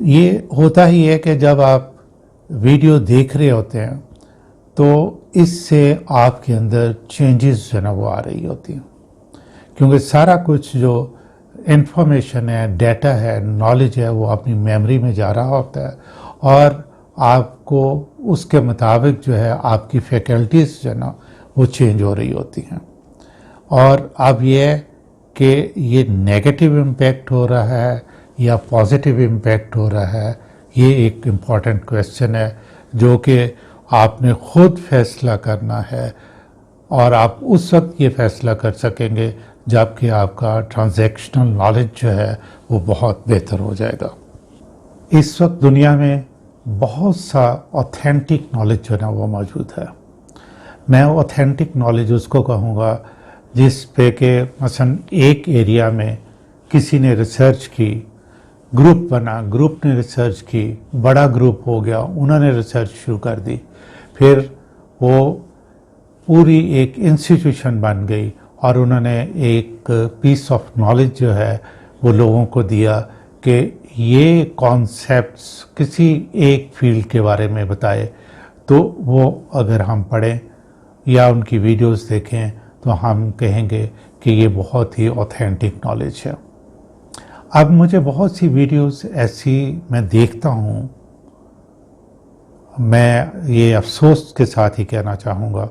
یہ ہوتا ہی ہے کہ جب آپ ویڈیو دیکھ رہے ہوتے ہیں تو اس سے آپ کے اندر چینجز جو ہے نا وہ آ رہی ہوتی ہیں، کیونکہ سارا کچھ جو انفارمیشن ہے، ڈیٹا ہے، نالج ہے، وہ اپنی میموری میں جا رہا ہوتا ہے اور آپ کو اس کے مطابق جو ہے آپ کی فیکلٹیز جو ہے نا وہ چینج ہو رہی ہوتی ہیں۔ اور اب یہ کہ یہ نیگیٹو امپیکٹ ہو رہا ہے یا پازیٹیو امپیکٹ ہو رہا ہے، یہ ایک امپورٹنٹ کویسچن ہے جو کہ آپ نے خود فیصلہ کرنا ہے، اور آپ اس وقت یہ فیصلہ کر سکیں گے جب کہ آپ کا ٹرانزیکشنل نالج جو ہے وہ بہت بہتر ہو جائے گا۔ اس وقت دنیا میں بہت سا اوتھینٹک نالج جو ہے نا وہ موجود ہے۔ میں اوتھینٹک نالج اس کو کہوں گا جس پہ کہ مثلا ایک ایریا میں کسی نے ریسرچ کی، گروپ بنا، گروپ نے ریسرچ کی، بڑا گروپ ہو گیا، انہوں نے ریسرچ شروع کر دی، پھر وہ پوری ایک انسٹیٹیوشن بن گئی اور انہوں نے ایک پیس آف نالج جو ہے وہ لوگوں کو دیا کہ یہ کانسیپٹس کسی ایک فیلڈ کے بارے میں بتائے، تو وہ اگر ہم پڑھیں یا ان کی ویڈیوز دیکھیں تو ہم کہیں گے کہ یہ بہت ہی اوتھینٹک نالج ہے۔ اب مجھے بہت سی ویڈیوز ایسی میں دیکھتا ہوں، میں یہ افسوس کے ساتھ ہی کہنا چاہوں گا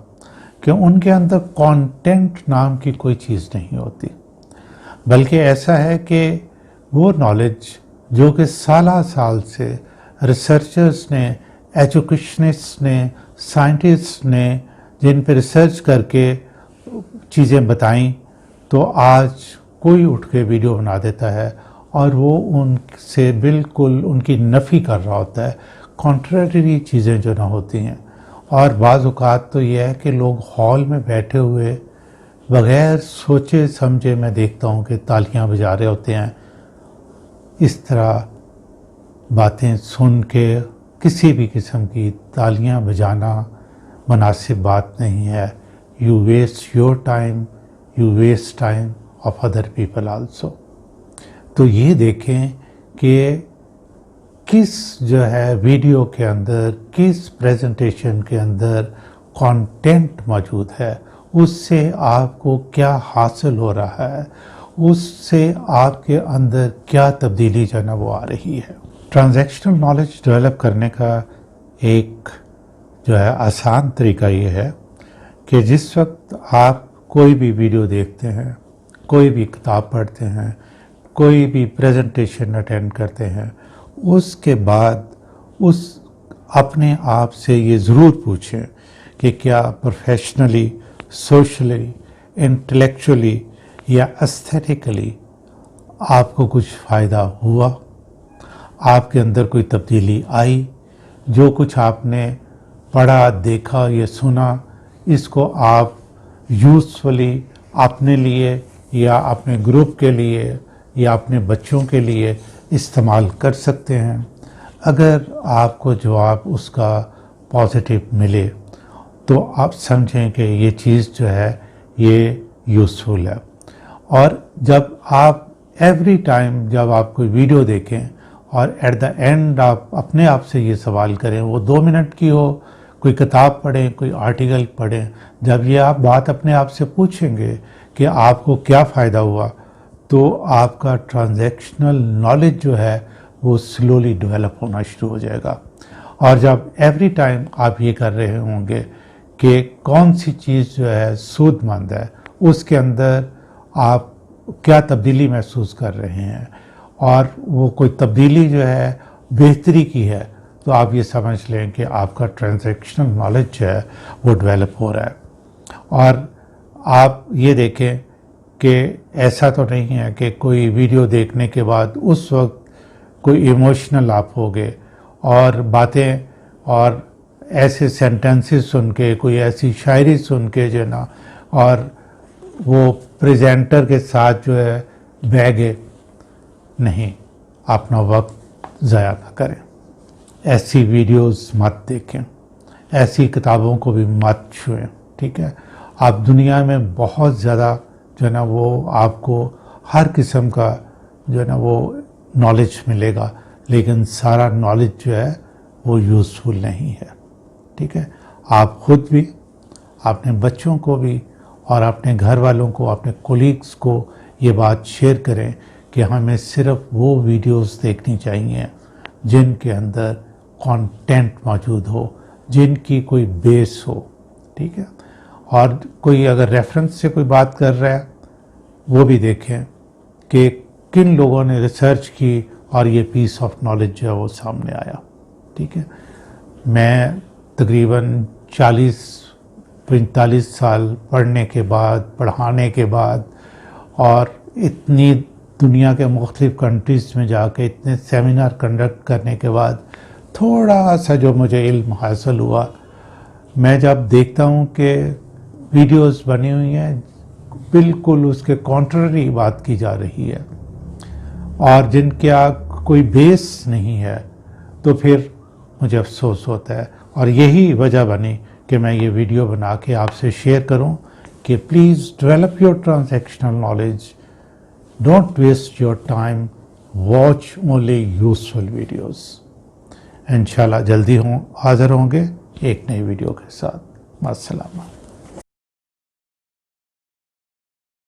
کہ ان کے اندر کانٹینٹ نام کی کوئی چیز نہیں ہوتی، بلکہ ایسا ہے کہ وہ نالج جو کہ سالہ سال سے ریسرچرز نے، ایجوکیشنسٹ نے، سائنٹسٹ نے جن پہ ریسرچ کر کے چیزیں بتائیں، تو آج کوئی اٹھ کے ویڈیو بنا دیتا ہے اور وہ ان سے بالکل ان کی نفی کر رہا ہوتا ہے، کانٹریری چیزیں جو نہ ہوتی ہیں۔ اور بعض اوقات تو یہ ہے کہ لوگ ہال میں بیٹھے ہوئے بغیر سوچے سمجھے میں دیکھتا ہوں کہ تالیاں بجا رہے ہوتے ہیں۔ اس طرح باتیں سن کے کسی بھی قسم کی تالیاں بجانا مناسب بات نہیں ہے۔ You waste your time, you waste time of other people also. تو یہ دیکھیں کہ کس جو ہے ویڈیو کے اندر، کس پریزنٹیشن کے اندر کانٹینٹ موجود ہے، اس سے آپ کو کیا حاصل ہو رہا ہے، اس سے آپ کے اندر کیا تبدیلی جو ہے نا وہ آ رہی ہے۔ ٹرانزیکشنل نالج ڈیولپ کرنے کا ایک جو ہے آسان طریقہ یہ ہے کہ جس وقت آپ کوئی بھی ویڈیو دیکھتے ہیں، کوئی بھی کتاب پڑھتے ہیں، کوئی بھی پریزنٹیشن اٹینڈ کرتے ہیں، اس کے بعد اپنے آپ سے یہ ضرور پوچھیں کہ کیا پروفیشنلی، سوشلی، انٹلیکچولی یا ایستھیٹیکلی آپ کو کچھ فائدہ ہوا، آپ کے اندر کوئی تبدیلی آئی، جو کچھ آپ نے پڑھا، دیکھا یا سنا، اس کو آپ یوزفلی اپنے لیے یا اپنے گروپ کے لیے یا اپنے بچوں کے لیے استعمال کر سکتے ہیں۔ اگر آپ کو جواب اس کا پازیٹیو ملے تو آپ سمجھیں کہ یہ چیز جو ہے یہ یوزفل ہے۔ اور جب آپ ایوری ٹائم جب آپ کوئی ویڈیو دیکھیں اور ایٹ دا اینڈ آپ اپنے آپ سے یہ سوال کریں، وہ 2 منٹ کی ہو، کوئی کتاب پڑھیں، کوئی آرٹیکل پڑھیں، جب یہ آپ بات اپنے آپ سے پوچھیں گے کہ آپ کو کیا فائدہ ہوا، تو آپ کا ٹرانزیکشنل نالج جو ہے وہ سلولی ڈیولپ ہونا شروع ہو جائے گا۔ اور جب ایوری ٹائم آپ یہ کر رہے ہوں گے کہ کون سی چیز جو ہے سود مند ہے، اس کے اندر آپ کیا تبدیلی محسوس کر رہے ہیں، اور وہ کوئی تبدیلی جو ہے بہتری کی ہے، تو آپ یہ سمجھ لیں کہ آپ کا ٹرانزیکشنل نالج جو ہے وہ ڈیولپ ہو رہا ہے۔ اور آپ یہ دیکھیں کہ ایسا تو نہیں ہے کہ کوئی ویڈیو دیکھنے کے بعد اس وقت کوئی ایموشنل آپ ہو گئے اور باتیں اور ایسے سینٹنسز سن کے، کوئی ایسی شاعری سن کے جو ہے نا، اور وہ پریزنٹر کے ساتھ جو ہے بہہ گئے۔ نہیں، اپنا وقت ضائع نہ کریں، ایسی ویڈیوز مت دیکھیں، ایسی کتابوں کو بھی مت چھوئیں، ٹھیک ہے؟ آپ دنیا میں بہت زیادہ جو ہے نا وہ آپ کو ہر قسم کا جو ہے نا وہ نالج ملے گا، لیکن سارا نالج جو ہے وہ یوزفل نہیں ہے. ٹھیک ہے، آپ خود بھی، اپنے بچوں کو بھی اور اپنے گھر والوں کو، اپنے کولیگز کو یہ بات شیئر کریں کہ ہمیں صرف وہ ویڈیوز دیکھنی چاہیے جن کے اندر کانٹینٹ موجود ہو، جن کی کوئی بیس ہو. ٹھیک ہے، اور کوئی اگر ریفرنس سے کوئی بات کر رہا ہے وہ بھی دیکھیں کہ کن لوگوں نے ریسرچ کی اور یہ پیس آف نالج جو ہے وہ سامنے آیا. ٹھیک ہے، میں تقریباً 40-45 سال پڑھنے کے بعد، پڑھانے کے بعد، اور اتنی دنیا کے مختلف کنٹریز میں جا کے اتنے سیمینار کنڈکٹ کرنے کے بعد تھوڑا سا جو مجھے علم حاصل ہوا، میں جب دیکھتا ہوں کہ ویڈیوز بنی ہوئی ہیں بالکل اس کے کانٹرری بات کی جا رہی ہے اور جن کا کوئی بیس نہیں ہے، تو پھر مجھے افسوس ہوتا ہے. اور یہی وجہ بنی کہ میں یہ ویڈیو بنا کے آپ سے شیئر کروں کہ please develop your transactional knowledge, don't waste your time, watch only useful videos. انشاءاللہ جلدی حاضر ہوں گے ایک نئی ویڈیو کے ساتھ. السلام.